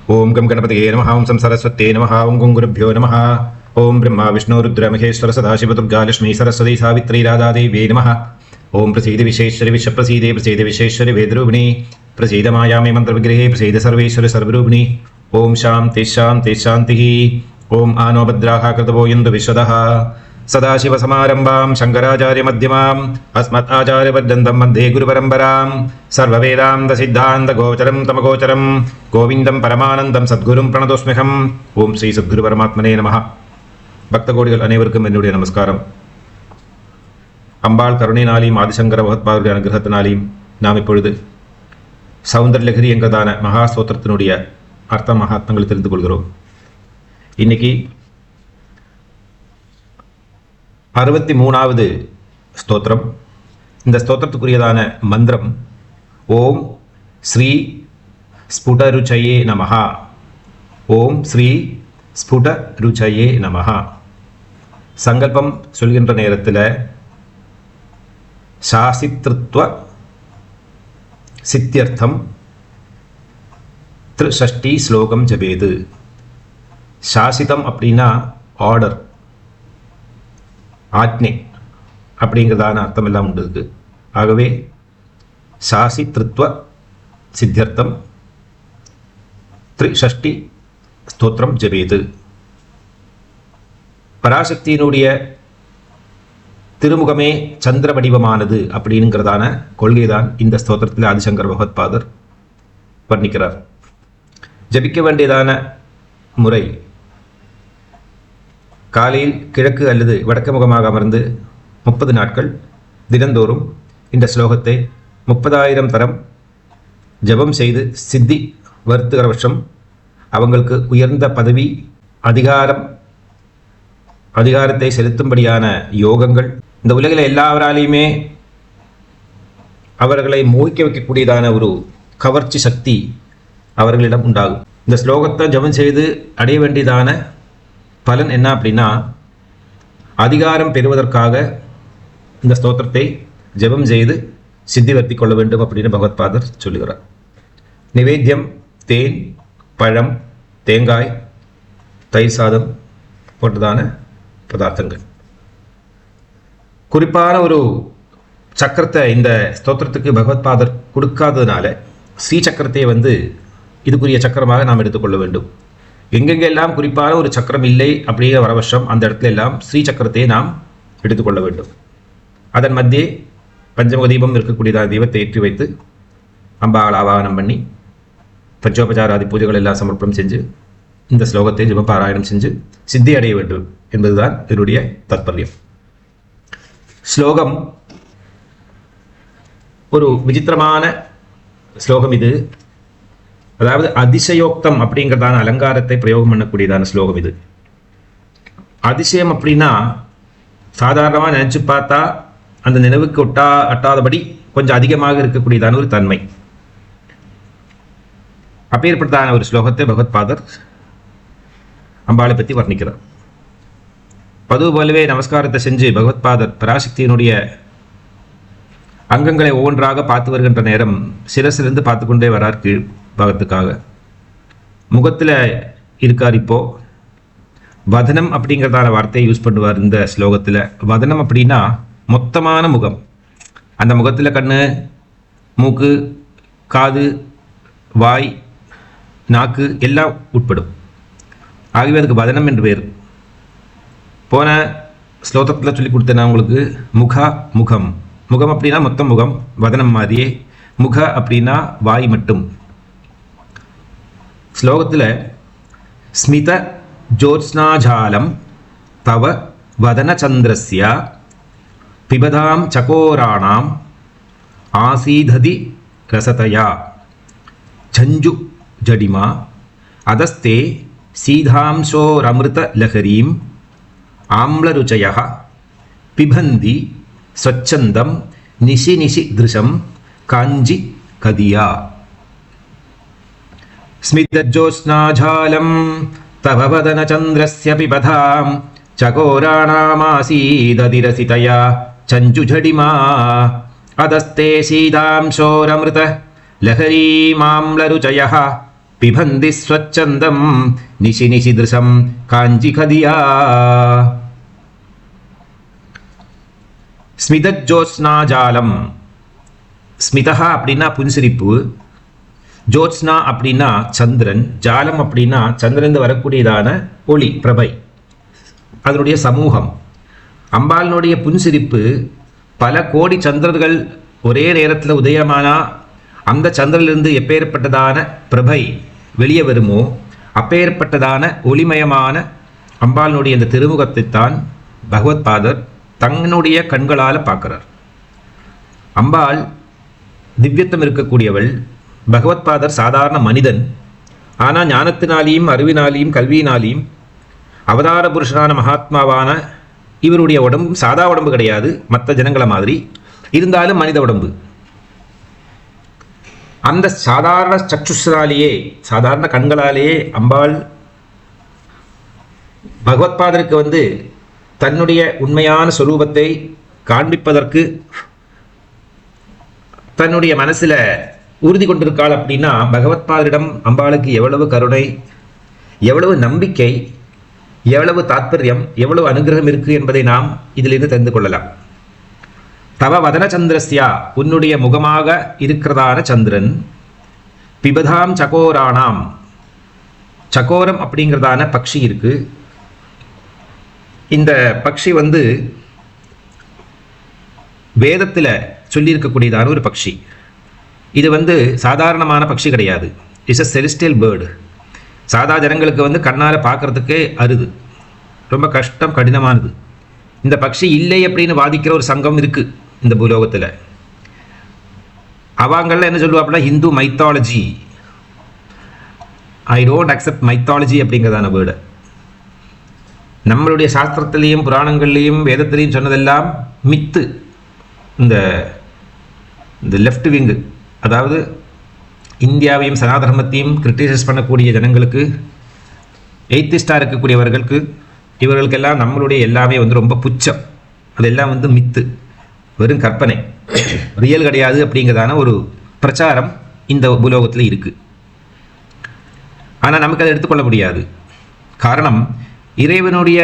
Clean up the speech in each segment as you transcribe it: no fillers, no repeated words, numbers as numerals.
ओम गम गणपतये नमः। ओम सं सरस्वत्यै नमः। ओम गं गुरुभ्यो नमः। ओम ब्रह्मा विष्णु रुद्र महेश्वर सदाशिव दुर्गा लक्ष्मी सरस्वती सावित्री राधा देव्यै नमः। ओम प्रसीद विश्वेश्वरि विश्वप्रसीदे प्रसीद विश्वेश्वरि वेदरूपिणी प्रसीद मायामि मंत्रविग्रहे प्रसीद सर्वेश्वरि सर्वरूपिणी। ओम शांति शांति शांतिः। ओम आनो भद्राः कृतवो यन्तु विश्वदः। सदाशिवसमारम्भां शङ्कराचार्यमध्यमाम् अस्मदाचार्यपर्यन्तं वन्दे गुरुपरम्परां। सर्ववेदान्तसिद्धान्तगोचरं तमगोचरं गोविन्दं परमानन्दं सद्गुरुं प्रणतोऽस्म्यहम्। ஓம் ஸ்ரீ சத்குரு பரமாத்மனே நமஹ. பக்த கோடிகள் அனைவருக்கும் என்னுடைய நமஸ்காரம். அம்பாள் கருணையினாலையும் ஆதிசங்கர பகவத்பாதருடைய அனுகிரகத்தினாலையும் நாம் இப்பொழுது சௌந்தர்யலஹரி என்கிறதான மகா ஸ்தோத்திரத்தினுடைய அர்த்த மகாத்மங்களை தெரிந்து கொள்கிறோம். இன்னைக்கு 63வது ஸ்தோத்திரம். இந்த ஸ்தோத்திரத்துக்குரியதான மந்திரம் ஓம் ஸ்ரீ ஸ்புடருச்சயே நமஹ. ஓம் ஸ்ரீ ஸ்புடருச்சயே நமஹ. சங்கல்பம் சொல்கின்ற நேரத்தில் சாசித்ருத்வ சித்தியர்த்தம் த்ரிஷஷ்டி ஸ்லோகம் ஜபேது. சாசிதம் அப்படின்னா ஆர்டர், ஆக்ஞை அப்படிங்கிறதான அர்த்தம் எல்லாம் உண்டு இருக்கு. ஆகவே சாசித்ருத்வ சித்தியர்த்தம் த்ரிஷஷ்டி ஸ்தோத்திரம் ஜபேது. பராசக்தியினுடைய திருமுகமே சந்திர வடிவமானது அப்படிங்கிறதான கொள்கைதான் இந்த ஸ்தோத்திரத்தில் ஆதிசங்கர பகவத்பாதர் வர்ணிக்கிறார். ஜபிக்க வேண்டியதான முறை, காலையில் கிழக்கு அல்லது வடக்கு முகமாக அமர்ந்து 30 நாட்கள் தினந்தோறும் இந்த ஸ்லோகத்தை 30,000 தரம் ஜபம் செய்து சித்தி வருத்துகிற வருஷம் அவங்களுக்கு உயர்ந்த பதவி, அதிகாரத்தை செலுத்தும்படியான யோகங்கள், இந்த உலகில் எல்லாவராலையுமே அவர்களை மோகிக்க வைக்கக்கூடியதான ஒரு கவர்ச்சி சக்தி அவர்களிடம் உண்டாகும். இந்த ஸ்லோகத்தை ஜபம் செய்து அடைய வேண்டியதான பலன் என்ன அப்படின்னா, அதிகாரம் பெறுவதற்காக இந்த ஸ்தோத்திரத்தை ஜபம் செய்து சித்திவர்த்தி கொள்ள வேண்டும் அப்படின்னு பகவத்பாதர் சொல்லுகிறார். நிவேத்தியம் தேன், பழம், தேங்காய், தயிர் சாதம் போன்றதான பதார்த்தங்கள். குறிப்பான ஒரு சக்கரத்தை இந்த ஸ்தோத்திரத்துக்கு பகவத்பாதர் கொடுக்காததுனால ஸ்ரீ சக்கரத்தை இதுக்குரிய சக்கரமாக நாம் எடுத்துக்கொள்ள வேண்டும். எங்கெங்கெல்லாம் குறிப்பான ஒரு சக்கரம் இல்லை அப்படிங்கிற வரவர்ஷம் அந்த இடத்துல எல்லாம் ஸ்ரீ சக்கரத்தை நாம் எடுத்துக்கொள்ள வேண்டும். அதன் மத்தியே பஞ்சமுக தீபம் இருக்கக்கூடியதான தீபத்தை ஏற்றி வைத்து அம்பாள் ஆவாகனம் பண்ணி பஞ்சோபச்சாராதி பூஜைகள் எல்லாம் சமர்ப்பணம் செஞ்சு இந்த ஸ்லோகத்தை ஜப பாராயணம் செஞ்சு சித்தி அடைய வேண்டும் என்பதுதான் இதனுடைய தாற்பயம். ஸ்லோகம் ஒரு விசித்திரமான ஸ்லோகம் இது. அதாவது அதிசயோக்தம் அப்படிங்கிறதான அலங்காரத்தை பிரயோகம் பண்ணக்கூடியதான ஸ்லோகம் இது. அதிசயம் அப்படின்னா சாதாரணமாக நினைச்சு பார்த்தா அந்த நினைவுக்கு அட்டாதபடி கொஞ்சம் அதிகமாக இருக்கக்கூடியதான ஒரு தன்மை. அப்பேற்பட்டதான ஒரு ஸ்லோகத்தை பகவத்பாதர் அம்பாளை பற்றி வர்ணிக்கிறார். பது போலவே நமஸ்காரத்தை செஞ்சு பகவத்பாதர் பராசக்தியினுடைய அங்கங்களை ஒவ்வொன்றாக பார்த்து வருகின்ற நேரம் சிரசிலிருந்து பார்த்து கொண்டே வரார் கீழ் பாகத்துக்காக. முகத்தில் இருக்கார். இப்போ வதனம் அப்படிங்கிறதான வார்த்தையை யூஸ் பண்ணுவார் இந்த ஸ்லோகத்தில். வதனம் அப்படின்னா மொத்தமான முகம். அந்த முகத்தில் கண்ணு, மூக்கு, காது, வாய், நாக்கு எல்லாம் உட்படும். ஆகவே அதுக்கு வதனம் என்று பேர். போன ஸ்லோகத்தில் சொல்லி கொடுத்தேன் நான் உங்களுக்கு. முகம் முகம் அப்படின்னா மொத்தம் முகம், வதனம் மாதிரியே. முக அப்படின்னா வாய் மட்டும். ஸ்லோகத்தில் ஸ்மித ஜோத்ஸ்னாஜாலம் தவ வதன சந்திரஸ்ய பிபதாம் சகோராணாம் ஆசீததி ரசதயா சஞ்சு ஜடிமா அதஸ்தே சீதாம்சோரமிருத லஹரீம் ஆம்லருச்சய பிபந்தி ஸ்வச்சந்தம் நிஷி நிஷி திருஷம் காஞ்சி கதியா. ஸ்மிதஜோத்ஸ்னாஜாலம் தவ வதன சந்திரஸ்ய பிபதாம் சகோராணாமாசீததிரசிதயா சஞ்சுஜடிமா அதஸ்தே சீதாம்சோரமிருத லஹரீமாம்லருச்சய பிபந்தி ஸ்வச்சந்தம் நிஷி நிஷிதிருஷம் காஞ்சி கதியா. ஸ்மிதஜோத்ஸ்னா ஜாலம். ஸ்மிதா அப்படின்னா புன்சிரிப்பு, ஜோத்ஸ்னா அப்படின்னா சந்திரன், ஜாலம் அப்படின்னா சந்திரன் வரக்கூடியதான ஒளி பிரபை, அதனுடைய சமூகம். அம்பாளினுடைய புன்சிரிப்பு பல கோடி சந்திரர்கள் ஒரே நேரத்தில் உதயமானா அந்த சந்திரனிலிருந்து எப்பேற்பட்டதான பிரபை வெளியே வருமோ அப்பேற்பட்டதான ஒளிமயமான அம்பாளினுடைய இந்த திருமுகத்தைத்தான் பகவத் பாதர் தன்னுடைய கண்களால் பார்க்கிறார். அம்பாள் திவ்யத்துவம் இருக்கக்கூடியவள், பகவத் பாதர் சாதாரண மனிதன். ஆனால் ஞானத்தினாலேயும் அறிவினாலேயும் கல்வியினாலேயும் அவதார புருஷனான மகாத்மாவான இவருடைய உடம்பு சாதா உடம்பு கிடையாது, மற்ற ஜனங்களை மாதிரி இருந்தாலும் மனித உடம்பு. அந்த சாதாரண சக்ஷுஷாலேயே, சாதாரண கண்களாலேயே அம்பாள் பகவத்பாதருக்கு தன்னுடைய உண்மையான சொரூபத்தை காண்பிப்பதற்கு தன்னுடைய மனசுல உறுதி கொண்டிருக்காள். அப்படின்னா பகவத்பாதரிடம் அம்பாளுக்கு எவ்வளவு கருணை, எவ்வளவு நம்பிக்கை, எவ்வளவு தாத்பரியம், எவ்வளவு அனுகிரகம் இருக்கு என்பதை நாம் இதிலிருந்து தெரிந்து கொள்ளலாம். தவ வதன சந்திரஸ்யா, உன்னுடைய முகமாக இருக்கிறதான சந்திரன், பிபதாம் சகோராணாம், சகோரம் அப்படிங்கிறதான பக்ஷி இருக்கு. இந்த பக்ஷி வேதத்தில் சொல்லியிருக்கக்கூடியதான ஒரு பக்ஷி. இது சாதாரணமான பக்ஷி கிடையாது. It's a செலிஸ்டியல் bird. சாதா ஜனங்களுக்கு கண்ணால் பார்க்கறதுக்கே அருது, ரொம்ப கஷ்டம், கடினமானது. இந்த பக்ஷி இல்லை அப்படின்னு வாதிக்கிற ஒரு சங்கம் இருக்கு இந்த பூலோகத்தில். அவங்கள்லாம் என்ன சொல்லுவாப்புல, Hindu mythology. I don't accept mythology அப்படிங்கிறதான வேர்டு. நம்மளுடைய சாஸ்திரத்திலையும் புராணங்கள்லையும் வேதத்திலையும் சொன்னதெல்லாம் மித்து. இந்த லெஃப்ட் விங்கு, அதாவது இந்தியாவையும் சனாதர்மத்தையும் கிரிட்டிசைஸ் பண்ணக்கூடிய ஜனங்களுக்கு, எய்த்திஸ்டாக இருக்கக்கூடியவர்களுக்கு, இவர்களுக்கெல்லாம் நம்மளுடைய எல்லாமே ரொம்ப புச்சம். அதெல்லாம் மித்து, வெறும் கற்பனை, ரியல் கிடையாது அப்படிங்கிறதான ஒரு பிரச்சாரம் இந்த பூலோகத்தில் இருக்குது. ஆனால் நமக்கு அதை எடுத்துக்கொள்ள முடியாது. காரணம், இறைவனுடைய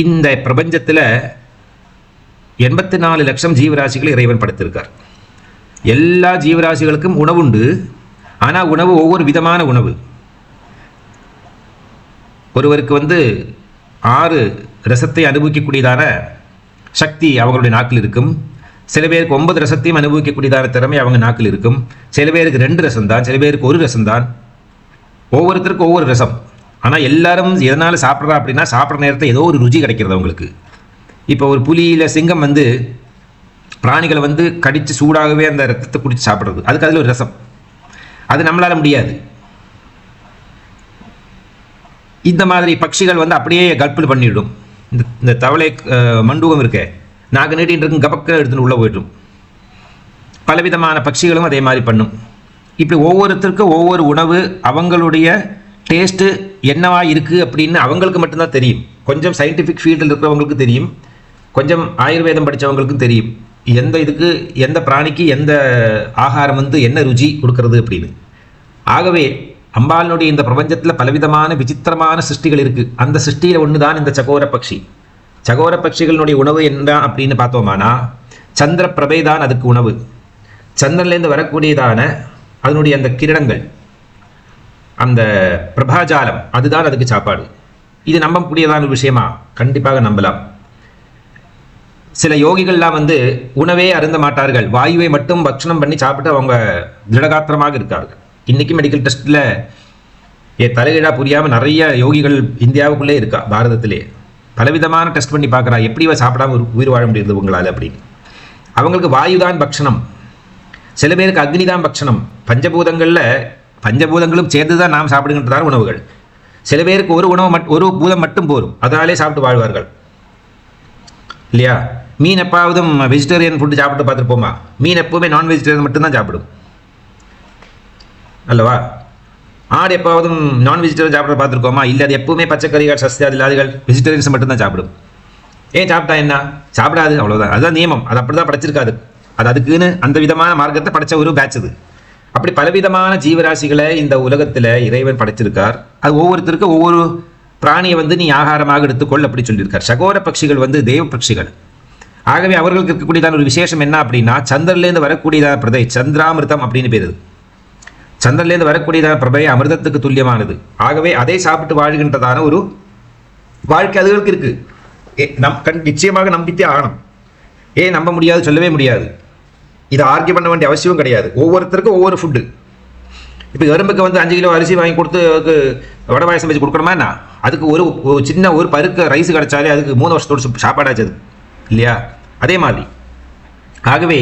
இந்த பிரபஞ்சத்தில் 84 லட்சம் ஜீவராசிகளை இறைவன் படைத்திருக்கார். எல்லா ஜீவராசிகளுக்கும் உணவுண்டு. ஆனால் உணவு ஒவ்வொரு விதமான உணவு. ஒருவருக்கு 6 ரசத்தை அனுபவிக்கக்கூடியதான சக்தி அவங்களுடைய நாக்கில் இருக்கும். சில பேருக்கு 9 ரசத்தையும் அனுபவிக்கக்கூடியதான திறமை அவங்க நாக்கில் இருக்கும். சில பேருக்கு 2 ரசம் தான், சில பேருக்கு 1 ரசம் தான். ஒவ்வொருத்தருக்கும் ஒவ்வொரு ரசம். ஆனால் எல்லாரும் எதனால் சாப்பிட்றா அப்படின்னா, சாப்பிட்ற நேரத்தில் ஏதோ ஒரு ருச்சி கிடைக்கிறது அவங்களுக்கு. இப்போ ஒரு புலியில் சிங்கம் பிராணிகளை கடித்து சூடாகவே அந்த ரத்தத்தை குடித்து சாப்பிட்றது, அதுக்கு அதில் ஒரு ரசம். அது நம்மளால முடியாது. இந்த மாதிரி பட்சிகள் அப்படியே கல்பில் பண்ணிவிடும். இந்த தவளை மண்டூகம் இருக்கே, நாக்கு நீட்டின்னு இருக்கும், கபக்க எடுத்துன்னு உள்ளே போய்ட்டும். பலவிதமான பட்சிகளும் அதே மாதிரி பண்ணும். இப்படி ஒவ்வொருத்தருக்கும் ஒவ்வொரு உணவு, அவங்களுடைய டேஸ்ட்டு என்னவா இருக்குது அப்படின்னு அவங்களுக்கு மட்டும்தான் தெரியும். கொஞ்சம் சயின்டிஃபிக் ஃபீல்டில் இருக்கிறவங்களுக்கு தெரியும், கொஞ்சம் ஆயுர்வேதம் படித்தவங்களுக்கும் தெரியும் எந்த இதுக்கு, எந்த பிராணிக்கு எந்த ஆகாரம் என்ன ருச்சி கொடுக்கறது அப்படின்னு. ஆகவே அம்பாளுடைய இந்த பிரபஞ்சத்தில் பலவிதமான விசித்திரமான சிருஷ்டிகள் இருக்குது. அந்த சிருஷ்டியில் ஒன்று தான் இந்த சகோர பட்சி. சகோர பட்சிகளினுடைய உணவு என்ன அப்படின்னு பார்த்தோமானா, சந்திர பிரபை தான் அதுக்கு உணவு. சந்திரன்லேருந்து வரக்கூடியதான அதனுடைய அந்த கிரணங்கள், அந்த பிரபாஜாலம், அதுதான் அதுக்கு சாப்பாடு. இது நம்பக்கூடியதான ஒரு விஷயமா? கண்டிப்பாக நம்பலாம். சில யோகிகள்லாம் உணவே அருந்த மாட்டார்கள், வாயுவை மட்டும் பட்சணம் பண்ணி சாப்பிட்டு அவங்க திடகாத்திரமாக இருக்கார்கள். இன்றைக்கி மெடிக்கல் டெஸ்ட்டில் தலைகீழாக புரியாமல் நிறைய யோகிகள் இந்தியாவுக்குள்ளே இருக்கா, பாரதத்திலே பலவிதமான டெஸ்ட் பண்ணி பார்க்குறா, எப்படி சாப்பிடாம உயிர் வாழ முடியுது உங்களால் அப்படின்னு. அவங்களுக்கு வாயு தான் பக்ஷணம், சில பேருக்கு அக்னி தான் பக்ஷணம். பஞ்சபூதங்களும் சேர்ந்து தான் நாம் சாப்பிடுகின்றதான உணவுகள். சில பேருக்கு ஒரு பூதம் மட்டும் போரும், அதனாலே சாப்பிட்டு வாழ்வார்கள் இல்லையா? மீன் எப்பாவதும் வெஜிடேரியன் ஃபுட்டு சாப்பிட்டு பார்த்துருப்போமா? மீன் எப்போவுமே நான் வெஜிடேரியன் மட்டும்தான் சாப்பிடும் அல்லவா? ஆடு எப்பாவதும் நான் வெஜிடேரியன் சாப்பிட பார்த்துருக்கோமா? இல்லை, அது எப்பவுமே பச்சைக்கறிகள், சஸ்தியாதிலாதிகள், வெஜிடேரியன்ஸ் மட்டும்தான் சாப்பிடும். ஏன் சாப்பிட்டா என்ன? சாப்பிடாது, அவ்வளோதான். அதுதான் நியமம். அது அப்படி தான் படைச்சிருக்காது. அது அதுக்குன்னு அந்த விதமான மார்க்கத்தை படைச்ச ஒரு பேட்ச் அது. அப்போ அப்படி பலவிதமான ஜீவராசிகளை இந்த உலகத்தில் இறைவன் படைச்சிருக்கார். அது ஒவ்வொருத்தருக்கும் ஒவ்வொரு பிராணியை வந்து நீ ஆகாரமாக எடுத்துக்கொள் அப்படி சொல்லியிருக்கார். சகோர பட்சிகள் வந்து தெய்வ பட்சிகள். ஆகவே அவர்களுக்கு இருக்கக்கூடியதான ஒரு விசேஷம் என்ன அப்படின்னா, சந்திரன்லேருந்து வரக்கூடியதான பிரபை சந்திராமிர்தம் அப்படின்னு பேர். சந்திரன்லேருந்து வரக்கூடியதான பிரபை அமிர்தத்துக்கு துல்லியமானது. ஆகவே அதை சாப்பிட்டு வாழ்கின்றதான ஒரு வாழ்க்கை அதுகளுக்கு இருக்கு. நிச்சயமாக நம்பித்தே ஆகணும். ஏன் நம்ப முடியாது, சொல்லவே முடியாது. இதை ஆர்கியூ பண்ண வேண்டிய அவசியம் கிடையாது. ஒவ்வொருத்தருக்கும் ஒவ்வொரு ஃபுட்டு. இப்போ எறும்புக்கு வந்து 5 கிலோ அரிசி வாங்கி கொடுத்து அதுக்கு வடை பாயசம் வச்சு கொடுக்கணுமா என்ன? அதுக்கு ஒரு சின்ன ஒரு பருக்க ரைஸ் கிடச்சாலே அதுக்கு 3 வருஷத்தோடு சாப்பாடாச்சு அது இல்லையா? அதே மாதிரி ஆகவே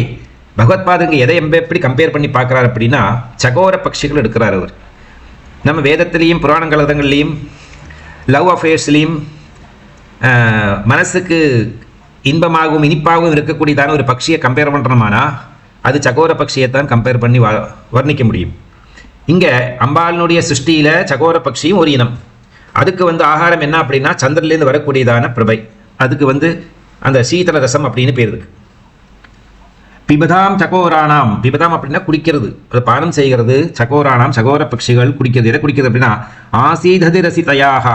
பகவத்பாதங்க எதை எப்படி கம்பேர் பண்ணி பார்க்குறாரு அப்படின்னா, சகோர பட்சிகள் எடுக்கிறார் அவர். நம்ம வேதத்திலையும் புராண கலதங்கள்லையும் லவ் அஃபேர்ஸ்லையும் மனசுக்கு இன்பமாகவும் இனிப்பாகவும் இருக்கக்கூடியதான ஒரு பட்சியை கம்பேர் பண்ணுறோமானா அது சகோர பட்சியைத்தான் கம்பேர் பண்ணி வர்ணிக்க முடியும். இங்கே அம்பாளினுடைய சிருஷ்டியில் சகோர பட்சியும் ஒரு இனம். அதுக்கு வந்து ஆகாரம் என்ன அப்படின்னா சந்திரன்லேருந்து வரக்கூடியதான பிரபை. அதுக்கு வந்து அந்த சீதள ரசம் அப்படின்னு பேர் இருக்கு. பிபதாம் சகோரானாம், பிபதாம் அப்படின்னா குடிக்கிறது, அதை பானம் செய்கிறது. சகோரானாம் சகோர பட்சிகள் குடிக்கிறது. எதை குடிக்கிறது அப்படின்னா ஆசீததி ரசிதயாக,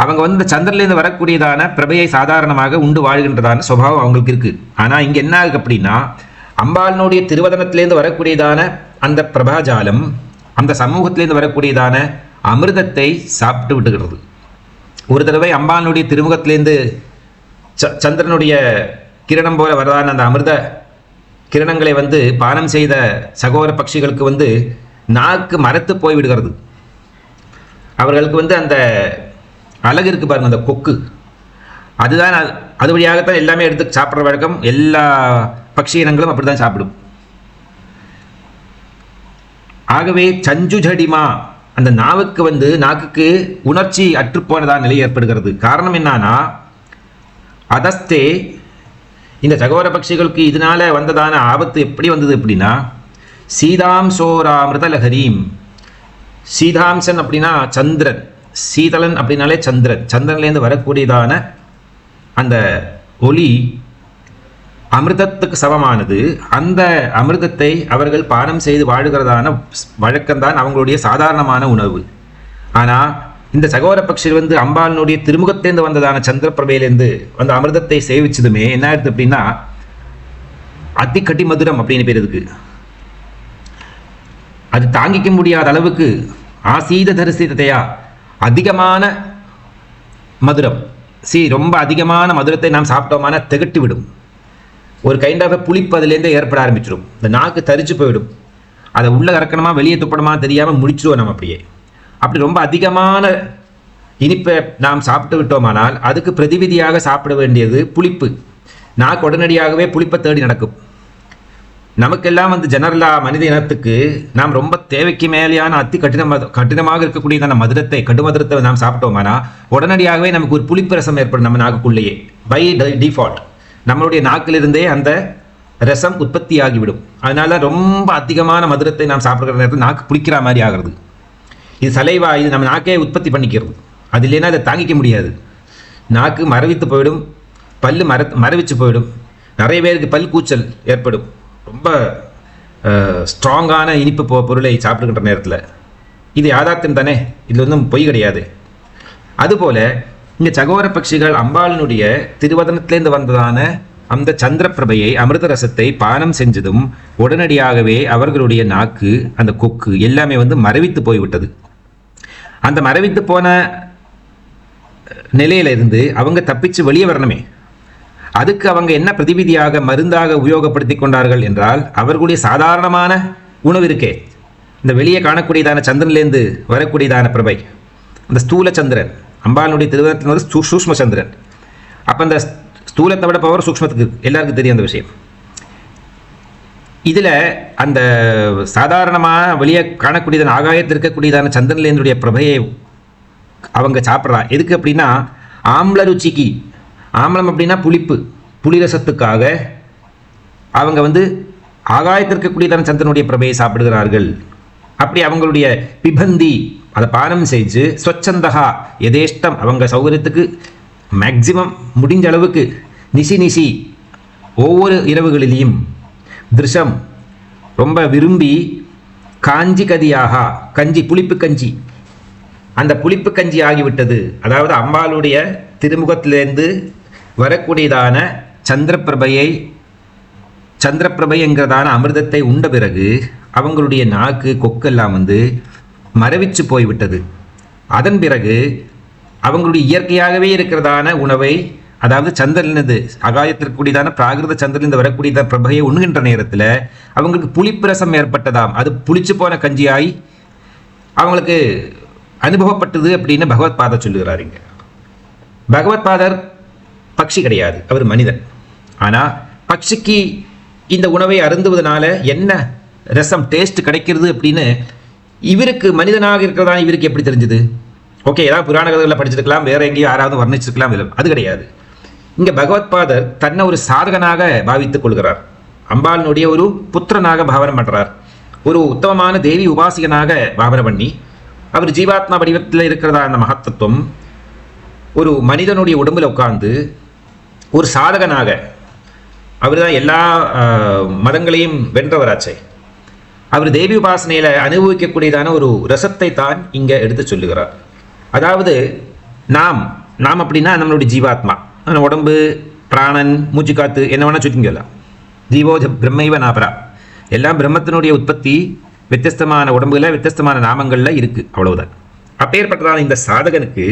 அவங்க வந்து இந்த சந்திரன்லேருந்து வரக்கூடியதான பிரபையை சாதாரணமாக உண்டு வாழ்கின்றதான சுபாவம் அவங்களுக்கு இருக்கு. ஆனால் இங்கே என்ன ஆகுது அப்படின்னா, அம்பாளினுடைய திருவதனத்திலேருந்து வரக்கூடியதான அந்த பிரபாஜாலம் அந்த சமூகத்திலேருந்து வரக்கூடியதான அமிர்தத்தை சாப்பிட்டு விட்டுகிறது. ஒரு தடவை அம்பாளினுடைய திருமுகத்திலேருந்து சந்திரனுடைய கிரணம் போல வரதான அந்த அமிர்த கிரணங்களை வந்து பானம் செய்த சகோர பட்சிகளுக்கு வந்து நாக்கு மரத்து போய் விடுகிறது. அவர்களுக்கு வந்து அந்த அழகு இருக்கு பாருங்க, அந்த கொக்கு, அதுதான் அது வழியாகத்தான் எல்லாமே எடுத்து சாப்பிட்ற வழக்கம். எல்லா பட்சி இனங்களும் அப்படி தான் சாப்பிடும். ஆகவே சஞ்சுஜடிமா, அந்த நாக்குக்கு உணர்ச்சி அற்றுப்போனதான் நிலை ஏற்படுகிறது. காரணம் என்னன்னா, அதஸ்தே இந்த சகோர பட்சிகளுக்கு இதனால வந்ததான ஆபத்து எப்படி வந்தது அப்படின்னா, சீதாம்சோராமிருதலஹரீம். சீதாம்சன் அப்படின்னா சந்திரன், சீதளன் அப்படின்னாலே சந்திரன். சந்திரன்லேருந்து வரக்கூடியதான அந்த ஒளி அமிர்தத்துக்கு சமமானது. அந்த அமிர்தத்தை அவர்கள் பானம் செய்து வாழுகிறதான வழக்கம்தான் அவங்களுடைய சாதாரணமான உணவு. ஆனால் இந்த சகோர பட்சிகள் வந்து அம்பாளினுடைய திருமுகத்திலேருந்து வந்ததான சந்திரபிரபையிலேருந்து அந்த அமிர்தத்தை சேவிச்சதுமே என்ன ஆயிடுது அப்படின்னா அதிகட்டி மதுரம் அப்படின்னு பேர் இருக்கு. அது தாங்கிக்க முடியாத அளவுக்கு ஆசீத தரிசிதையா, அதிகமான மதுரம். ரொம்ப அதிகமான மதுரத்தை நாம் சாப்பிட்டோமான திகட்டி விடும். ஒரு கைண்ட் ஆஃப் புளிப்பு அதுலேருந்தே ஏற்பட ஆரம்பிச்சிடும். இந்த நாக்கு தரிச்சு போயிடும். அதை உள்ள இறக்கணுமா வெளியே துப்பணுமா தெரியாமல் முடிச்சிடுவோம் நம்ம அப்படியே. அப்படி ரொம்ப அதிகமான இனிப்பை நாம் சாப்பிட்டு விட்டோமானால் அதுக்கு பிரதிவிதியாக சாப்பிட வேண்டியது புளிப்பு. நாக்கு உடனடியாகவே புளிப்பை தேடி நடக்கும். நமக்கெல்லாம் வந்து ஜெனரலாக மனித இனத்துக்கு நாம் ரொம்ப தேவைக்கு மேலேயான கடினமாக இருக்கக்கூடியதான மதுரத்தை, கடுமதுரத்தை நாம் சாப்பிட்டோமானா உடனடியாகவே நமக்கு ஒரு புளிப்பு ரசம் ஏற்படும் நம்ம நாக்குக்குள்ளேயே. பை டிஃபால்ட் நம்மளுடைய நாக்கிலிருந்தே அந்த ரசம் உற்பத்தி ஆகிவிடும். அதனால ரொம்ப அதிகமான மதுரத்தை நாம் சாப்பிடுற நேரத்தில் நாக்கு புளிக்கிற மாதிரி ஆகிறது. இது சலைவா, இது நம்ம நாக்கே உற்பத்தி பண்ணிக்கிறது. அது இல்லைன்னா அதை தாங்கிக்க முடியாது. நாக்கு மரவித்து போயிடும், பல்லு மரவிச்சு போயிடும். நிறைய பேருக்கு பல் கூச்சல் ஏற்படும். ரொம்ப ஸ்ட்ராங்கான இனிப்பு பொருளை சாப்பிடுகின்ற நேரத்தில். இது யாதார்த்தம் தானே, இதில் ஒன்றும் பொய் கிடையாது. அதுபோல இந்த சகோர பட்சிகள் அம்பாளினுடைய திருவதனத்திலேருந்து வந்ததான அந்த சந்திரபிரபையை, அமிர்த ரசத்தை பானம் செஞ்சதும் உடனடியாகவே அவர்களுடைய நாக்கு, அந்த கொக்கு எல்லாமே வந்து மரவித்து போய்விட்டது. அந்த மரவித்து போன நிலையிலிருந்து அவங்க தப்பிச்சு வெளியே வரணுமே. அதுக்கு அவங்க என்ன பிரதிவிதியாக மருந்தாக உபயோகப்படுத்தி கொண்டார்கள் என்றால், அவர்களுடைய சாதாரணமான உணவு இருக்கே, இந்த வெளியே காணக்கூடியதான சந்திரன்லேருந்து வரக்கூடியதான பிரபை, அந்த ஸ்தூல சந்திரன், அம்பாளுடைய திருவனத்தில் வந்து சூக்ஷ்ம சந்திரன். அப்போ அந்த ஸ்தூலத்தை விட பவர் சூக்ஷ்மத்துக்கு எல்லாருக்கும் தெரியும் அந்த விஷயம். இதில் அந்த சாதாரணமாக வெளியே காணக்கூடியதான ஆகாயத்தில் இருக்கக்கூடியதான சந்திரன்லேருந்துடைய பிரபையை அவங்க சாப்பிட்றா. எதுக்கு அப்படின்னா ஆம்ல ருச்சிக்கு, ஆம்லம் அப்படின்னா புளிப்பு, புளிரசத்துக்காக அவங்க வந்து ஆகாயத்தில் இருக்கக்கூடியதான சந்திரனுடைய பிரபையை சாப்பிடுகிறார்கள். அப்படி அவங்களுடைய பிபந்தி அதை பானம் செஞ்சு ஸ்வச்சந்தகா எதேஷ்டம் அவங்க சௌகரியத்துக்கு மேக்சிமம் முடிஞ்ச அளவுக்கு நிசி ஒவ்வொரு இரவுகளிலையும் திருஷம் ரொம்ப விரும்பி காஞ்சி கதியாக, கஞ்சி புளிப்பு கஞ்சி, அந்த புளிப்பு கஞ்சி ஆகிவிட்டது. அதாவது அம்பாளுடைய திருமுகத்திலிருந்து வரக்கூடியதான சந்திரப்பிரபை என்கிறதான அமிர்தத்தை உண்ட பிறகு அவங்களுடைய நாக்கு கொக்கெல்லாம் மரவிச்சு போய்விட்டது. அதன் பிறகு அவங்களுடைய இயற்கையாகவே இருக்கிறதான உணவை, அதாவது சந்திரனிலிருந்து ஆகாயத்திற்குரியதான பிராகிருத சந்திரனிலிருந்து வரக்கூடியதான பிரபையை உண்ணுகின்ற நேரத்தில் அவங்களுக்கு புளிப்பிரசம் ஏற்பட்டதாம். அது புளிச்சு போன கஞ்சியாய் அவங்களுக்கு அனுபவப்பட்டது அப்படின்னு பகவத் பாதர் சொல்லுகிறார். இங்க பகவத் பாதர் பக்ஷி கிடையாது, அவர் மனிதன். ஆனால் பக்ஷிக்கு இந்த உணவை அருந்துவதனால என்ன ரசம் டேஸ்ட் கிடைக்கிறது அப்படின்னு இவருக்கு மனிதனாக இருக்கிறதா இவருக்கு எப்படி தெரிஞ்சது? ஓகே, ஏதாவது புராண கதைகளில் படிச்சிருக்கலாம், வேற எங்கேயும் யாராவது வர்ணிச்சிருக்கலாம், அது கிடையாது. இங்கே பகவத் பாதர் தன்னை ஒரு சாதகனாக பாவித்துக் கொள்கிறார். அம்பாளினுடைய ஒரு புத்திரனாக பாவனை பண்ணுறார். ஒரு உத்தமமான தேவி உபாசிகனாக பாவனை பண்ணி அவர் ஜீவாத்மா வடிவத்தில் இருக்கிறதா அந்த மகத்தத்துவம் ஒரு மனிதனுடைய உடம்புல உட்கார்ந்து ஒரு சாதகனாக, அவர் தான் எல்லா மதங்களையும் வென்றவராச்சே, அவர் தேவி உபாசனையில் அனுபவிக்கக்கூடியதான ஒரு ரசத்தை தான் இங்கே எடுத்து சொல்லுகிறார். அதாவது நாம் அப்படின்னா நம்மளுடைய ஜீவாத்மா, உடம்பு, பிராணன், மூச்சு காத்து என்ன வேணால் சுற்றிங்கலாம். ஜீவோ பிரம்மைவ நாபரா, எல்லாம் பிரம்மத்தினுடைய உற்பத்தி வித்தியஸ்தமான உடம்புல வித்தியஸ்தமான நாமங்களில் இருக்குது, அவ்வளவுதான். அப்பேற்பட்டதான இந்த சாதகனுக்கு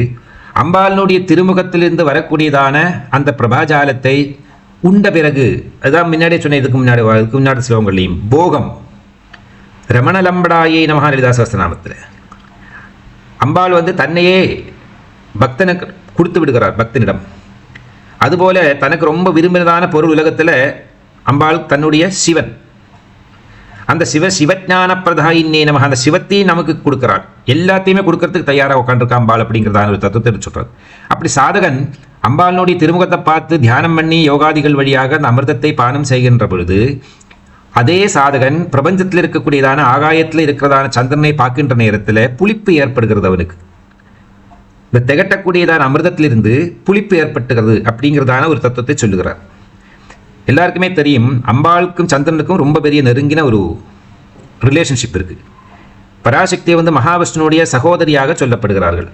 அம்பாளினுடைய திருமுகத்திலிருந்து வரக்கூடியதான அந்த பிரபாஜாலத்தை உண்ட பிறகு, அதுதான் முன்னாடியே சொன்ன, இதுக்கு முன்னாடி ஸ்லோகங்களையும் போகம் ரமணலம்படாயே நமஹ லலிதா சஹஸ்ரநாமத்தில் அம்பாள் தன்னையே பக்தனுக்கு கொடுத்து விடுகிறார், பக்தனிடம். அதுபோல தனக்கு ரொம்ப விரும்பினதான பொருள் உலகத்தில் அம்பாள் தன்னுடைய சிவன், அந்த சிவஞான பிரதாயின்னே நமஹ, அந்த சிவத்தையும் நமக்கு கொடுக்கிறாள். எல்லாத்தையுமே கொடுக்கறதுக்கு தயாராக உட்காந்துருக்கா அம்பாள் அப்படிங்கிறதான ஒரு தத்துவத்தை சொல்றார். அப்படி சாதகன் அம்பாளினுடைய திருமுகத்தை பார்த்து தியானம் பண்ணி யோகாதிகள் வழியாக அந்த அமிர்தத்தை பானம் செய்கின்ற பொழுது அதே சாதகன் பிரபஞ்சத்தில் இருக்கக்கூடியதான ஆகாயத்தில் இருக்கிறதான சந்திரனை பார்க்கின்ற நேரத்தில் புளிப்பு ஏற்படுகிறது. அவனுக்கு இந்த திகட்டக்கூடியதான அமிர்தத்திலிருந்து புளிப்பு ஏற்பட்டுகிறது அப்படிங்கிறதான ஒரு தத்துவத்தை சொல்லுகிறார். எல்லாருக்குமே தெரியும், அம்பாளுக்கும் சந்திரனுக்கும் ரொம்ப பெரிய நெருங்கின ஒரு ரிலேஷன்ஷிப் இருக்கு. பராசக்தியை மகாவிஷ்ணுடைய சகோதரியாக சொல்லப்படுகிறார்கள்.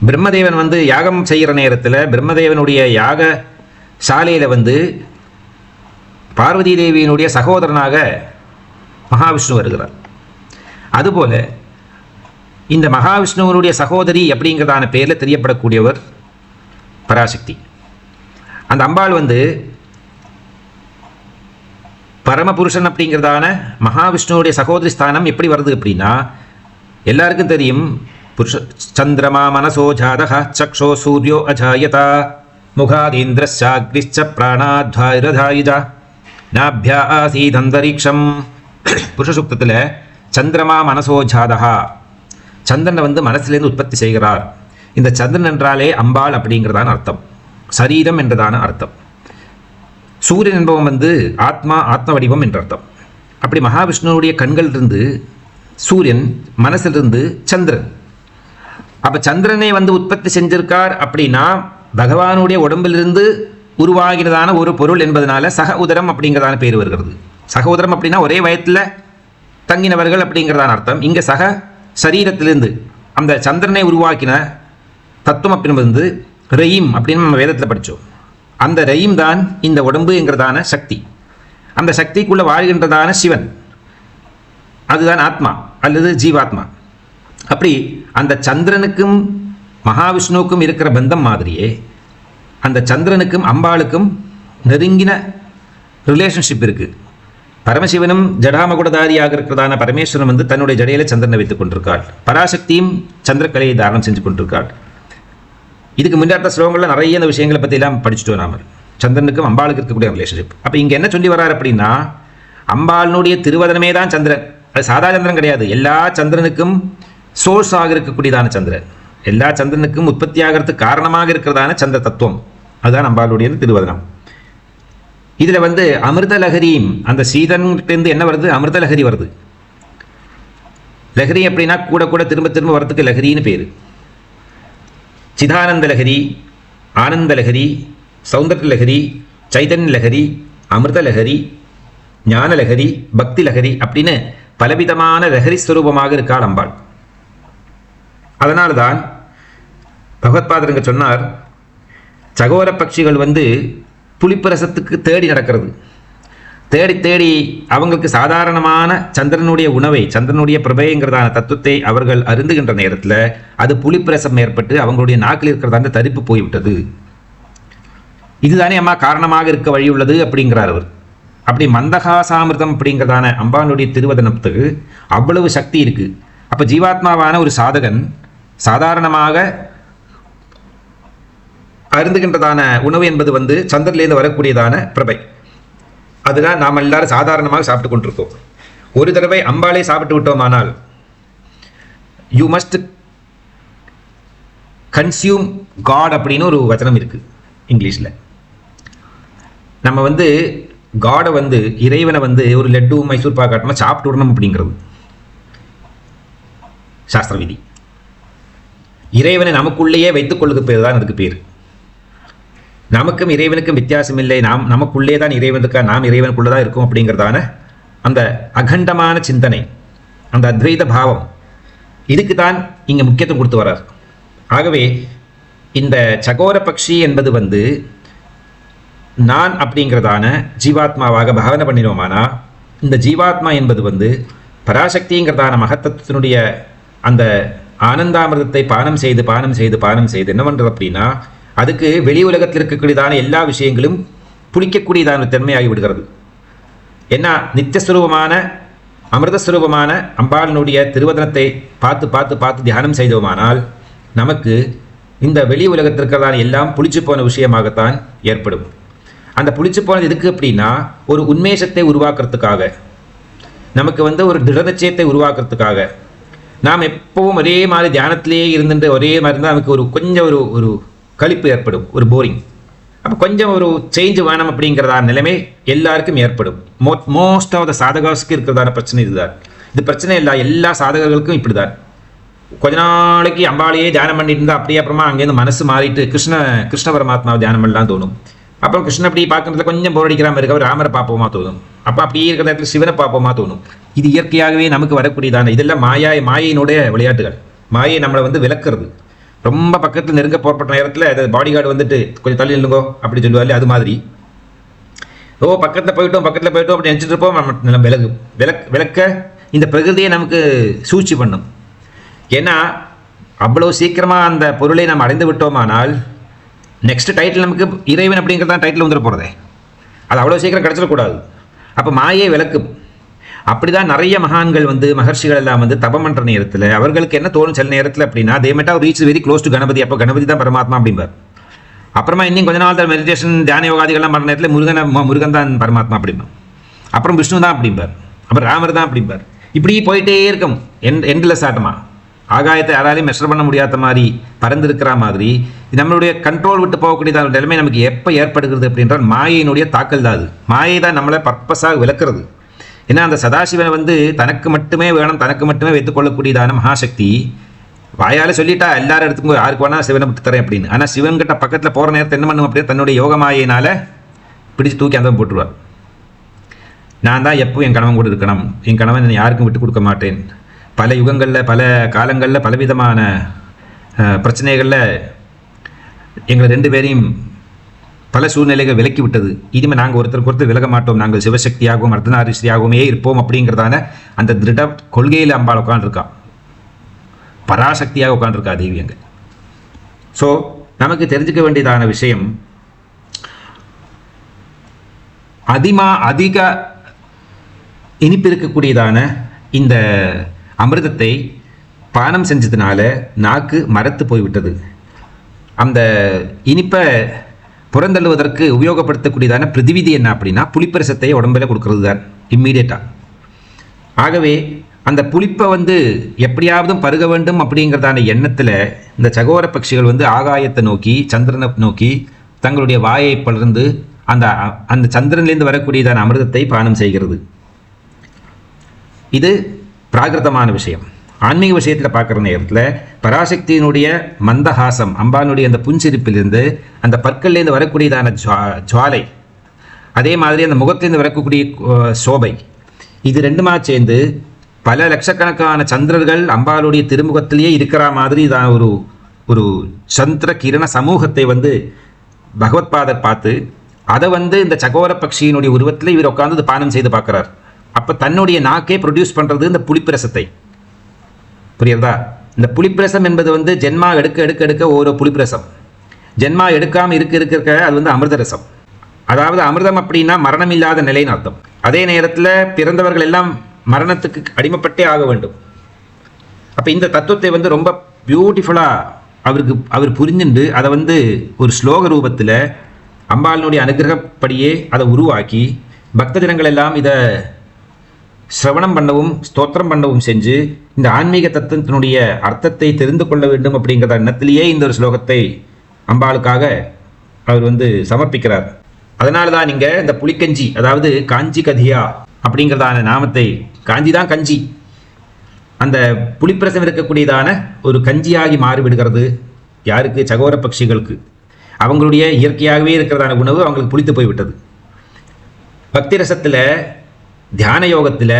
பிரம்மதேவன் யாகம் செய்கிற நேரத்தில் பிரம்மதேவனுடைய யாக சாலையில் பார்வதி தேவியினுடைய சகோதரனாக மகாவிஷ்ணு வருகிறார். அதுபோல இந்த மகாவிஷ்ணுவனுடைய சகோதரி அப்படிங்கிறதான பேரில் தெரியப்படக்கூடியவர் பராசக்தி. அந்த அம்பாள் பரமபுருஷன் அப்படிங்கிறதான மகாவிஷ்ணுவுடைய சகோதரி ஸ்தானம் எப்படி வருது அப்படின்னா, எல்லாருக்கும் தெரியும், புருஷ சந்திரமா மனசோ ஜாதக சக்ஷோ சூரியோ அஜாயதா முகாதீந்திரஸ்யாக்னிச்ச பிராணாத்வாயிரதாயுஜா நாபியா ஆசீதந்தரீக்ஷம். புருஷசூக்தத்தில் சந்திரமா மனசோ ஜாதகா, சந்திரனை மனசிலேருந்து உற்பத்தி செய்கிறார். இந்த சந்திரன் என்றாலே அம்பாள் அப்படிங்கிறதான அர்த்தம், சரீரம் என்றதான அர்த்தம். சூரியன் என்பவன் ஆத்ம வடிவம் என்ற அர்த்தம். அப்படி மகாவிஷ்ணுவுடைய கண்களிலிருந்து சூரியன், மனசிலிருந்து சந்திரன். அப்போ சந்திரனை உற்பத்தி செஞ்சிருக்கார் அப்படின்னா பகவானுடைய உடம்பிலிருந்து உருவாகிறதான ஒரு பொருள் என்பதனால சக உதரம் அப்படிங்கிறதான பேர் வருகிறது. சக உதரம் அப்படின்னா ஒரே வயத்தில் தங்கினவர்கள் அப்படிங்கிறதான அர்த்தம். இங்கே சக சரீரத்திலிருந்து அந்த சந்திரனை உருவாக்கின தத்துவம் அப்படின்னு ரயீம் அப்படின்னு நம்ம வேதத்தில் படித்தோம். அந்த ரயீம் தான் இந்த உடம்புங்கிறதான சக்தி. அந்த சக்திக்குள்ளே வாழ்கின்றதான சிவன், அதுதான் ஆத்மா அல்லது ஜீவாத்மா. அப்படி அந்த சந்திரனுக்கும் மகாவிஷ்ணுவுக்கும் இருக்கிற பந்தம் மாதிரியே அந்த சந்திரனுக்கும் அம்பாளுக்கும் நெருங்கின ரிலேஷன்ஷிப் இருக்குது. பரமசிவனும் ஜடாமகுடதாரியாக இருக்கிறதான பரமேஸ்வரன் தன்னுடைய ஜடையில சந்திரனை வைத்துக் கொண்டிருக்காள். பராசக்தியும் சந்திரக்கலையை தாரணம் செஞ்சு கொண்டிருக்காள். இதுக்கு முன்னாடி ஸ்லோகங்களில் நிறைய இந்த விஷயங்களை பற்றி எல்லாம் படிச்சுட்டோம் நாம. சந்திரனுக்கும் அம்பாளுக்கு இருக்கக்கூடிய ரிலேஷன்ஷிப். அப்போ இங்கே என்ன சொல்லி வர்றாரு அப்படின்னா, அம்பாளுடைய திருவதனமே தான் சந்திரன். அது சாதா சந்திரன் கிடையாது. எல்லா சந்திரனுக்கும் சோர்ஸ் ஆக இருக்கக்கூடியதான சந்திரன், எல்லா சந்திரனுக்கும் உற்பத்தி ஆகிறதுக்கு காரணமாக இருக்கிறதான சந்திர தத்துவம், அதுதான் அம்பாளுடைய திருவதனம். இதில் அமிர்த லஹரியும், அந்த சீதன்கிட்டேருந்து என்ன வருது, அமிர்த லஹரி வருது. லஹரி அப்படின்னா கூட கூட திரும்ப திரும்ப வரத்துக்கு லஹரின்னு பேர். சிதானந்த லஹரி, ஆனந்த லஹரி, சௌந்தர்ய லஹரி, சைதன்ய லஹரி, அமிர்த லஹரி, ஞான லகரி, பக்தி லகரி அப்படின்னு பலவிதமான லகரி ஸ்வரூபமாக இருக்காள் அம்பாள். அதனால்தான் பகவத்பாதருங்க சொன்னார், சகோர பட்சிகள் புலிப்பரசத்துக்கு தேடி நடக்கிறது. தேடி தேடி அவங்களுக்கு சாதாரணமான சந்திரனுடைய உணவை, சந்திரனுடைய பிரபைங்கிறதான தத்துவத்தை அவர்கள் அருந்துகின்ற நேரத்தில் அது புலிப்பிரசம் ஏற்பட்டு அவங்களுடைய நாக்கில் இருக்கிறதான தரிப்பு போய்விட்டது. இதுதானே அம்மா காரணமாக இருக்க வழி உள்ளது அப்படிங்கிறார் அவர். அப்படி மந்தகாசாமிர்தம் அப்படிங்கிறதான அம்பாளுடைய திருவதனத்துக்கு அவ்வளவு சக்தி இருக்கு. அப்போ ஜீவாத்மாவான ஒரு சாதகன் சாதாரணமாக அருந்துகின்றதான உணவு என்பது சந்திரலேருந்து வரக்கூடியதான பிரபை. அதுதான் நாம் எல்லாரும் சாதாரணமாக சாப்பிட்டு கொண்டிருக்கோம். ஒரு தடவை அம்பாலே சாப்பிட்டு விட்டோமானால் யூ மஸ்ட் கன்சியூம் காட் அப்படின்னு ஒரு வச்சனம் இருக்கு இங்கிலீஷில். நம்ம காடை இறைவனை ஒரு லட்டு மைசூர் பாக்காட்டமாக சாப்பிட்டு விடணும் அப்படிங்கிறது சாஸ்திர விதி. இறைவனை நமக்குள்ளேயே வைத்துக் கொள்ளுது பேர் தான் அதுக்கு பேர். நமக்கும் இறைவனுக்கும் வித்தியாசம் இல்லை, நமக்குள்ளே தான் இறைவன் இருக்கா, நாம் இறைவனுக்குள்ளே தான் இருக்கோம் அப்படிங்கிறதான அந்த அகண்டமான சிந்தனை, அந்த அத்வைத பாவம், இதுக்கு தான் இங்கே முக்கியத்துவம் கொடுத்து வர்றார். ஆகவே இந்த சகோர பக்ஷி என்பது நான் அப்படிங்கிறதான ஜீவாத்மாவாக பாவனை பண்ணினோமானா, இந்த ஜீவாத்மா என்பது பராசக்திங்கிறதான மகத்தத்துவத்தினுடைய அந்த ஆனந்தாமிரதத்தை பானம் செய்து பானம் செய்து பானம் செய்து என்ன பண்ணுறது அப்படின்னா, அதுக்கு வெளி உலகத்தில் இருக்கக்கூடியதான எல்லா விஷயங்களும் புளிக்கக்கூடியதான தன்மையாகி விடுகிறது. ஏன்னா நித்தியஸ்வரூபமான அமிர்தஸ்வரூபமான அம்பாளினுடைய திருவதனத்தை பார்த்து பார்த்து பார்த்து தியானம் செய்தோமானால் நமக்கு இந்த வெளி உலகத்திற்கான எல்லாம் புளிச்சு போன விஷயமாகத்தான் ஏற்படும். அந்த புளிச்சு போனது எதுக்கு அப்படின்னா, ஒரு உன்மேஷத்தை உருவாக்குறதுக்காக, நமக்கு ஒரு திடநிச்சயத்தை உருவாக்குறதுக்காக. நாம் எப்பவும் ஒரே மாதிரி தியானத்திலேயே இருந்துட்டு ஒரே மாதிரி இருந்தால் நமக்கு கொஞ்சம் ஒரு கழிப்பு ஏற்படும், ஒரு போரிங். அப்போ கொஞ்சம் ஒரு சேஞ்ச் வேணும் அப்படிங்கிறதான நிலைமை எல்லாருக்கும் ஏற்படும். மோஸ்ட் ஆஃப் த சாதகாஸுக்கு இருக்கிறதான பிரச்சனை இதுதான். இது பிரச்சனை இல்லை, எல்லா சாதகர்களுக்கும் இப்படி தான். கொஞ்ச நாளைக்கு அம்பாளையே தியானம் பண்ணிட்டு இருந்தால் அப்படியே அப்புறமா அங்கேருந்து மனசு மாறிட்டு கிருஷ்ண பரமாத்மாவை தியானம் பண்ணலாம் தோணும். அப்புறம் கிருஷ்ணன் அப்படி பார்க்கறதுல கொஞ்சம் போர் அடிக்கிற மாதிரி இருக்க ராமரை பார்ப்போமா தோணும். அப்போ அப்படியே இருக்கிற நேரத்தில் சிவனை பார்ப்போமா தோணும். இது இயற்கையாகவே நமக்கு வரக்கூடியதான இதெல்லாம் மாயையினுடைய விளையாட்டுகள். மாயை நம்மளை விளக்குறது. ரொம்ப பக்கத்தில் நெருங்க போறப்பட்ட நேரத்தில் பாடி கார்டு கொஞ்சம் தள்ளி நில்லுங்கோ அப்படி சொல்லுவாரு. அது மாதிரி பக்கத்தில் போயிட்டோம் அப்படி நினச்சிட்டு இருப்போம். நம்ம விளக்க இந்த பிரகிருதியை நமக்கு சூழ்ச்சி பண்ணும். ஏன்னா அவ்வளோ சீக்கிரமாக அந்த பொருளை நம்ம அடைந்து விட்டோமானால் நெக்ஸ்ட் டைட்டில் நமக்கு இறைவன் அப்படிங்கிறதான் டைட்டில் வந்துட போகிறதே. அது அவ்வளோ சீக்கிரம் கிடச்சிடக்கூடாது. அப்போ மாயை விளக்கும். அப்படிதான் நிறைய மகான்கள் மகர்ஷிகள் எல்லாம் தபம் பண்ணுற நேரத்தில் அவர்களுக்கு என்ன தோணும் சில நேரத்தில் அப்படின்னா, they might have reach very close to Ganapathi. அப்போ கணபதி தான் பரமாத்மா அப்படிம்பார். அப்புறமா இன்னும் கொஞ்ச நாள் மெடிடேஷன் தியான யோகாதிகள்லாம் பண்ணுற நேரத்தில் முருகன் தான் பரமாத்மா அப்படிம்பார். அப்புறம் விஷ்ணு தான் அப்படிம்பார். அப்புறம் ராமர் தான் அப்படிம்பார். இப்படி போயிட்டே இருக்கும் எண்ட்லெஸ் ஆட்டமா. ஆகாயத்தை யாராலையும் மெஷர் பண்ண முடியாத மாதிரி பறந்துருக்கிற மாதிரி நம்மளுடைய கண்ட்ரோல் விட்டு போகக்கூடியதான நிலைமை நமக்கு எப்போ ஏற்படுகிறது அப்படின்றால் மாயினுடைய தாக்கல் தான். அது மாயை தான் நம்மளை பர்பஸாக விளக்குறது. ஏன்னா அந்த சதாசிவனை தனக்கு மட்டுமே வேணும், தனக்கு மட்டுமே வைத்துக்கொள்ளக்கூடியதான மகாசக்தி வாயால் சொல்லிட்டா எல்லாரும் எடுத்துக்கோ, யாருக்கு வேணா சிவனை விட்டு தரேன் அப்படின்னு. ஆனால் சிவன்கிட்ட பக்கத்தில் போகிற நேரத்தை என்ன பண்ணும் அப்படியே தன்னுடைய யோக மாயினால் பிடிச்சி தூக்கி அந்த போட்டுருவார். நான் தான் எப்பவும் என் கணவன் கூட இருக்கணும், என் கணவன் என்னை யாருக்கும் விட்டு கொடுக்க மாட்டேன். பல யுகங்களில் பல காலங்களில் பலவிதமான பிரச்சனைகளில் எங்களை ரெண்டு பேரையும் பல சூழ்நிலைகள் விலக்கி விட்டது. இனிமேல் நாங்கள் ஒருத்தருக்கு விலக மாட்டோம், நாங்கள் சிவசக்தியாகவும் அர்த்தநாரீஸ்வரியாகவுமே இருப்போம் அப்படிங்கிறதான அந்த திருட கொள்கையில் அம்பாள் உட்காந்துருக்கா, பராசக்தியாக உட்காந்துருக்கா தேவி அங்கே. ஸோ நமக்கு தெரிஞ்சுக்க வேண்டியதான விஷயம், அதிக இனிப்பு இருக்கக்கூடியதான இந்த அமிர்தத்தை பானம் செஞ்சதுனால நாக்கு மரத்து போய்விட்டது. அந்த இனிப்பை புறந்தள்ளுவதற்கு உபயோகப்படுத்தக்கூடியதான பிரதிவிதி என்ன அப்படின்னா, புளிப்பரசத்தை உடம்புல கொடுக்கறது தான் இம்மீடியட்டாக. ஆகவே அந்த புளிப்பை எப்படியாவது பருக வேண்டும் அப்படிங்கிறதான எண்ணத்தில் இந்த சகோர பட்சிகள் ஆகாயத்தை நோக்கி சந்திரனை நோக்கி தங்களுடைய வாயை பலர்ந்து அந்த சந்திரனிலிருந்து வரக்கூடியதான அமிர்தத்தை பானம் செய்கிறது. இது பிராகிருதமான விஷயம். ஆன்மீக விஷயத்தில் பார்க்குற நேரத்தில் பராசக்தியினுடைய மந்தஹாசம், அம்பானுடைய அந்த புன்சிரிப்பிலிருந்து அந்த பற்கள்லேருந்து வரக்கூடியதான ஜுவாலை, அதே மாதிரி அந்த முகத்திலிருந்து வரக்கூடிய சோபை, இது ரெண்டுமா சேர்ந்து பல லட்சக்கணக்கான சந்திரர்கள் அம்பாளுடைய திருமுகத்திலேயே இருக்கிற மாதிரி தான் ஒரு சந்திர கிரண சமூகத்தை பகவத்பாதர் பார்த்து அதை இந்த சகோர பக்ஷியினுடைய உருவத்தில் இவர் உட்கார்ந்து பானம் செய்து பார்க்குறார். அப்போ தன்னுடைய நாக்கே ப்ரொடியூஸ் பண்ணுறது இந்த புளிப்பிரசத்தை. புரியுறதா? இந்த புளிப்பிரசம் என்பது ஜென்மா எடுக்க எடுக்க எடுக்க ஒரு புளிப்பிரசம், ஜென்மா எடுக்காமல் இருக்க அது அமிர்த ரசம். அதாவது அமிர்தம் அப்படின்னா மரணம் இல்லாத நிலைன்னு அர்த்தம். அதே நேரத்தில் பிறந்தவர்கள் எல்லாம் மரணத்துக்கு அடிமைப்பட்டே ஆக வேண்டும். அப்போ இந்த தத்துவத்தை ரொம்ப பியூட்டிஃபுல்லாக அவர் புரிஞ்சுண்டு அதை ஒரு ஸ்லோக ரூபத்தில் அம்பாளினுடைய அனுகிரகப்படியே அதை உருவாக்கி பக்தஜனங்கள் எல்லாம் இதை சிரவணம் பண்ணவும் ஸ்தோத்திரம் பண்ணவும் செஞ்சு இந்த ஆன்மீக தத்துவத்தினுடைய அர்த்தத்தை தெரிந்து கொள்ள வேண்டும் அப்படிங்கிற எண்ணத்திலேயே இந்த ஒரு ஸ்லோகத்தை அம்பாளுக்காக அவர் சமர்ப்பிக்கிறார். அதனால தான் நீங்கள் இந்த புலிக்கஞ்சி, அதாவது காஞ்சி கதியா அப்படிங்கிறதான நாமத்தை, காஞ்சி தான் கஞ்சி, அந்த புலிப்பிரசம் இருக்கக்கூடியதான ஒரு கஞ்சியாகி மாறிவிடுகிறது. யாருக்கு? சகோர பட்சிகளுக்கு. அவங்களுடைய இயற்கையாகவே இருக்கிறதான உணவு அவங்களுக்கு புளித்து போய்விட்டது. பக்தி ரசத்தில், தியான யோகத்தில்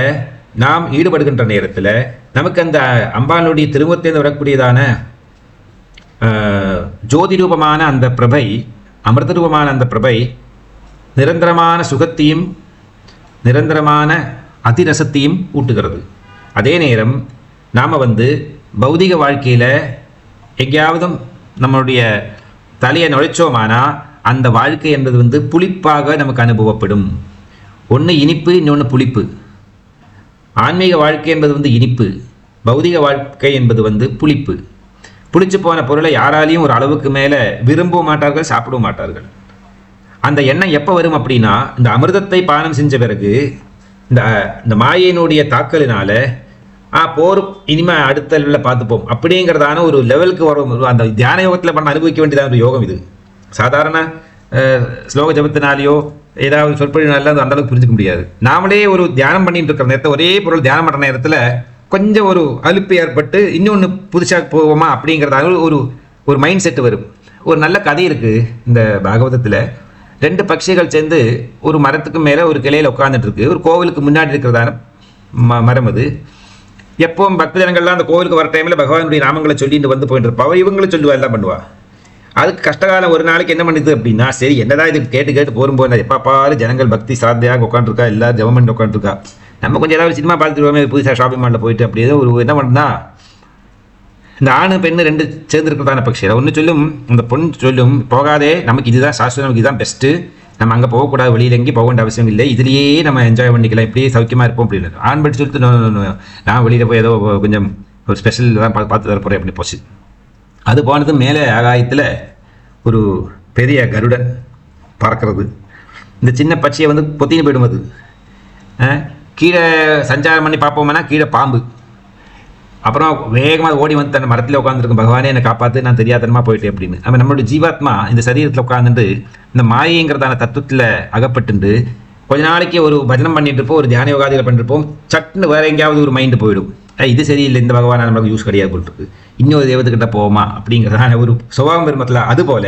நாம் ஈடுபடுகின்ற நேரத்தில் நமக்கு அந்த அம்பாளுடைய திருமுகத்திலிருந்து வரக்கூடியதான ஜோதி ரூபமான அந்த பிரபை, அமிர்த ரூபமான அந்த பிரபை நிரந்தரமான சுகத்தையும் நிரந்தரமான அதிரசத்தையும் ஊட்டுகிறது. அதே நேரம் நாம் பௌதிக வாழ்க்கையில் எங்கேயாவதும் நம்மளுடைய தலையை நுழைச்சோமானா அந்த வாழ்க்கை என்பது புளிப்பாக நமக்கு அனுபவப்படும். ஒன்று இனிப்பு, இன்னொன்று புளிப்பு. ஆன்மீக வாழ்க்கை என்பது இனிப்பு, பௌதிக வாழ்க்கை என்பது புளிப்பு. புளிச்சு போன பொருளை யாராலையும் ஒரு அளவுக்கு மேலே விரும்பவும் மாட்டார்கள், சாப்பிடவும் மாட்டார்கள். அந்த எண்ணம் எப்போ வரும் அப்படின்னா, இந்த அமிர்தத்தை பானம் செஞ்ச பிறகு இந்த மாயினுடைய தாக்கலினால போர் இனிமே அடுத்த லெவலில் பார்த்துப்போம் அப்படிங்கிறதான ஒரு லெவலுக்கு வரும். அந்த தியான யோகத்தில் பண்ண அனுபவிக்க வேண்டியதான ஒரு யோகம் இது. சாதாரண ஸ்லோக ஜபத்தினாலேயோ ஏதாவது சொற்பொழினால அது அந்தளவுக்கு புரிஞ்சிக்க முடியாது. நாமளே ஒரு தியானம் பண்ணிட்டு இருக்கிற நேரத்தில், ஒரே பொருள் தியானம் பண்ணுற நேரத்தில் கொஞ்சம் ஒரு அலுப்பு ஏற்பட்டு இன்னொன்று புதுசாக போவோமா அப்படிங்கிறதால ஒரு மைண்ட் செட்டு வரும். ஒரு நல்ல கதை இருக்குது இந்த பாகவதத்தில். 2 பட்சிகள் சேர்ந்து ஒரு மரத்துக்கு மேலே ஒரு கிளையில் உட்காந்துட்டு இருக்கு. ஒரு கோவிலுக்கு முன்னாடி இருக்கிறதான மரம் அது. எப்பவும் பக்த ஜனங்கள்லாம் அந்த கோவிலுக்கு வர டைமில் பகவானுடைய நாமங்களை சொல்லிட்டு போயிட்டு இருப்பா. இவங்களும் சொல்லுவா, எல்லாம் பண்ணுவா. அதுக்கு கஷ்டகாலம் ஒரு நாளைக்கு என்ன பண்ணுது அப்படின்னா, சரி என்னதான் இது கேட்டு போகும்போது எப்போ பாரு ஜனங்கள் பக்தி சாத்தியாக உட்காந்துருக்கா, எல்லாரும் ஜெபம் பண்ணி உட்காந்துருக்கா, நம்ம கொஞ்சம் ஏதாவது சினிமா பார்த்துருவோமே புதுசாக ஷாப்பிங் மாலில் போயிட்டு அப்படி ஏதோ ஒரு என்ன பண்ணுன்னா, இந்த ஆணு பெண்ணு 2 சேர்ந்துருக்கிறதான பட்சி ஒன்று சொல்லும், அந்த பொண்ணு சொல்லும், போகாதே, நமக்கு இதுதான் சாஸ்திரம், நமக்கு இதுதான் பெஸ்ட்டு, நம்ம அங்கே போகக்கூடாது, வெளியில் எங்கேயும் போக வேண்டிய அவசியம் இல்லை, இதுலேயே நம்ம என்ஜாய் பண்ணிக்கலாம், இப்படியே சௌக்கியமாக இருப்போம் அப்படின்னு. ஆண் பட்டு சொல்லிட்டு நான் வெளியில் போய் ஏதோ கொஞ்சம் ஒரு ஸ்பெஷல் தான் பார்த்து தர போகிறேன் அப்படி போச்சு. அது போனது மேலே ஆகாயத்தில் ஒரு பெரிய கருடன் பறக்கிறது. இந்த சின்ன பட்சியை பொத்தின்னு போயிடும். அது கீழே சஞ்சாரம் பண்ணி பார்ப்போம்னா கீழே பாம்பு. அப்புறம் வேகமாக ஓடி தன் மரத்தில் உட்காந்துருக்கும், பகவானே என்னை காப்பாற்று, நான் தெரியாதனமாக போயிட்டேன் அப்படின்னு. அவன் நம்மளுடைய ஜீவாத்மா இந்த சரீரத்தில் உட்காந்துட்டு இந்த மாயைங்கிறதான தத்துவத்தில் அகப்பட்டு கொஞ்ச நாளைக்கு ஒரு பஜனம் பண்ணிட்டு இருப்போம், ஒரு தியான யோகாதிகள் பண்ணிருப்போம், சட்டுன்னு வேற எங்கேயாவது ஒரு மைண்டு போயிடும். இது சரியில்லை, இந்த பகவானை நம்மளுக்கு யூஸ் கிடையாது போட்டுருக்கு, இன்னொரு தேவத்துக்கிட்ட போவோமா அப்படிங்கிறதான ஒரு சுபாவம் பெருமத்தில். அதுபோல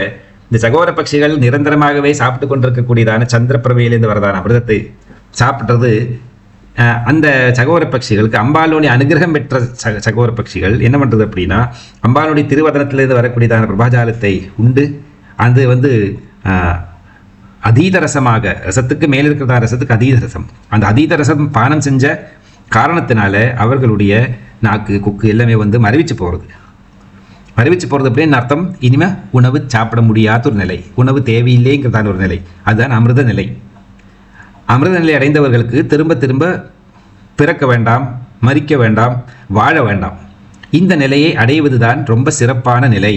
இந்த சகோர பட்சிகள் நிரந்தரமாகவே சாப்பிட்டு கொண்டிருக்கக்கூடியதான சந்திர பிரவையிலிருந்து வரதான அமிர்தத்தை சாப்பிட்றது. அந்த சகோர பட்சிகளுக்கு அம்பாளுடைய அனுகிரகம் பெற்ற சகோர பட்சிகள் என்ன பண்ணுறது அப்படின்னா, அம்பாளுடைய திருவதனத்திலிருந்து வரக்கூடியதான பிரபாஜாலத்தை உண்டு அது அதீத ரசமாக, ரசத்துக்கு மேலே இருக்கிறதா ரசத்துக்கு அதீத ரசம், அந்த அதீத ரசம் பானம் செஞ்ச காரணத்தினால அவர்களுடைய நாக்கு கொக்கு எல்லாமே மரவிச்சு போகிறது. மரவிச்சு போகிறது அப்படின்னு அர்த்தம், இனிமேல் உணவு சாப்பிட முடியாத ஒரு நிலை, உணவு தேவையில்லைங்கிறதான ஒரு நிலை, அதுதான் அமிர்த நிலை. அமிர்த நிலை அடைந்தவர்களுக்கு திரும்ப திரும்ப பிறக்க வேண்டாம், மரிக்க வேண்டாம், வாழ வேண்டாம். இந்த நிலையை அடைவது தான் ரொம்ப சிறப்பான நிலை.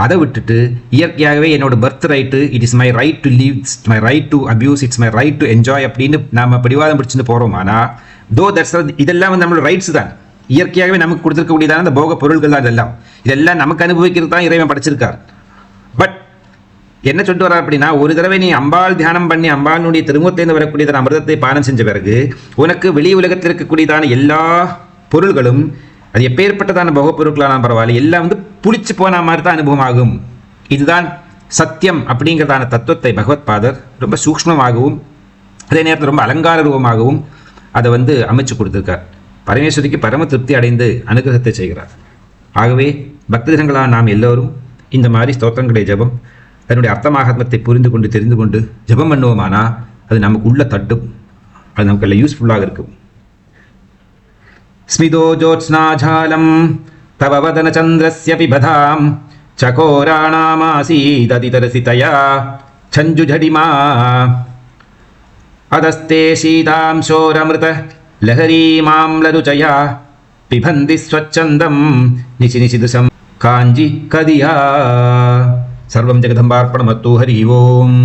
அதை விட்டுட்டு இயற்கையாகவே என்னோட birth right, it is my right to leave, it's my right to abuse, it's my right to enjoy அப்படின்னு நாம் பிடிவாதம் பிடிச்சிட்டு போகிறோம். ஆனால் இதெல்லாம் நம்மளோட ரைட்ஸ் தான், இயற்கையாகவே நமக்கு கொடுத்துருக்கக்கூடியதான அந்த போக பொருள்கள் தான். இதெல்லாம் நமக்கு அனுபவிக்கிறது தான் இறைவன் படைச்சிருக்கார். பட் என்ன சொல்லிட்டு வர்றார் அப்படின்னா, ஒரு தடவை நீ அம்பாள் தியானம் பண்ணி அம்பாளுடைய திருமுகத்திலிருந்து வரக்கூடியதான அமிர்தத்தை பானம் செஞ்ச பிறகு உனக்கு வெளி உலகத்தில் இருக்கக்கூடியதான எல்லா பொருள்களும், அது எப்பேற்பட்டதான போக பொருட்களான பரவாயில்ல, எல்லாம் புளிச்சு போன மாதிரி தான் அனுபவம் ஆகும். இதுதான் சத்தியம் அப்படிங்கிறதான தத்துவத்தை பகவத் பாதர் ரொம்ப சூக்ஷ்மமாகவும் அதே நேரத்தில் ரொம்ப அலங்கார ரூபமாகவும் அதை அமைச்சு கொடுத்துருக்கார். பரமேஸ்வரிக்கு பரம திருப்தி அடைந்து அனுகிரகத்தை செய்கிறார். ஆகவே பக்தர்களாக நாம் எல்லோரும் இந்த மாதிரி ஸ்தோத்திரங்களுடைய ஜபம் அதனுடைய அர்த்தமாகத்தை புரிந்து கொண்டு தெரிந்து கொண்டு ஜபம் பண்ணுவோமானா அது நமக்கு உள்ள தட்டும், அது நமக்கு எல்லாம் யூஸ்ஃபுல்லாக இருக்கும். ஸ்மிதோ ஜோத்ஸ்னாஜாலம் தவ வதன சந்திரஸ்ய பிபதாம் சகோராணாமாசீததிதரசிதயா சஞ்சுஜடிமா அதஸ்தே சீதாம்சோரமிருத லஹரீமாம்லருச்சயா பிபந்தி ஸ்வச்சந்தம் நிசி நிசிதுசம் காஞ்சி கதியா. சர்வம் ஜெகதம்பார்ப்பணமத்து. ஹரி ஓம்.